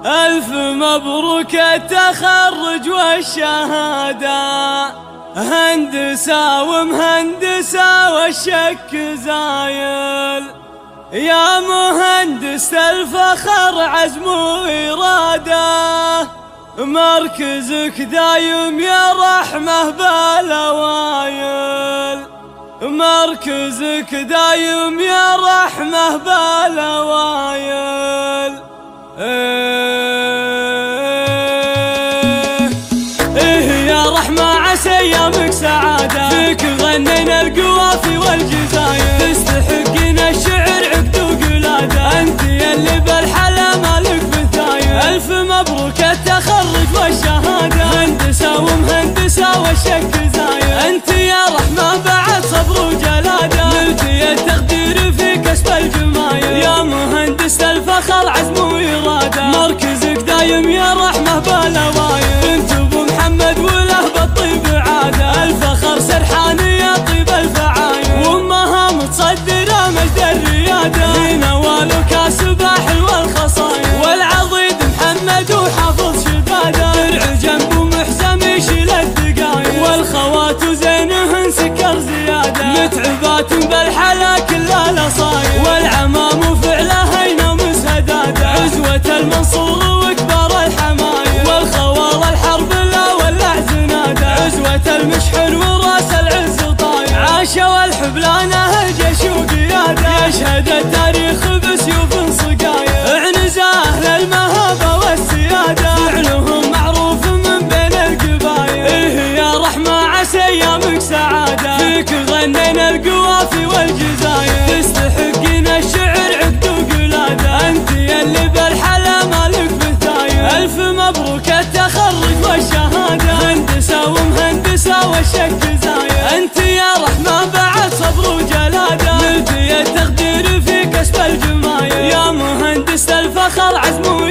ألف مبروك التخرج والشهادة، هندسة ومهندسة والشك زايل. يا مهندس الفخر عزم وإرادة، مركزك دايم يا رحمة بالأوايل. مركزك دايم يا رحمة بالأوايل. يا رحمة عسى ايامك سعادة، فيك غنينا القوافي والجزاير. تستحقين الشعر عقد وقلادة، انت يلي بالحلا مالك مثاير. الف مبروك التخرج والشهادة، هندسة ومهندسة والشك زاير. انت يا رحمة بعد صبر وجلادة، نلتي التقدير في كسب الجمايل. يا مهندس الفخر عزم وإرادة، مركزك دايم يا رحمة بالأوايل. بنت ابو محمد وله بالطيب عادة، الفخر سرحاني يا طيب الفعايل. وامها متصدرة مجد الريادة، لنوال وكاسبة حلوة الخصايل. والعضيد محمد وحافظ شدادة، درع جنب ومحزم يشيل الدقايل. والخوات زينهن سكر زيادة، متعبات بالحلا كل الاصايل. والعمام وفعلها ينام سدادة، عزوة المنصور وكبار الحمايل. والخوال الحرب لا ولع زنادة، عزوة المشحن وراس العز طايل. عاشوا والحبلانه جيش وقيادة، يشهد التاريخ بسيوف صقايل. اعنز اهل المهابة والسيادة، فعلهم معروف من بين القبايل. يا رحمة عسى ايامك سعادة، فيك غنينا القوافي والجزاير. تستحقين الشعر عقد وقلادة، انت يلي بالحلا مالك مثايل. الف مبروك التخرج والشهادة، هندسة ومهندسة والشك زاير. انت يا رحمة بعد صبر وجلادة، نلتي التقدير في كسب الجمايل. يا مهندس الفخر عزم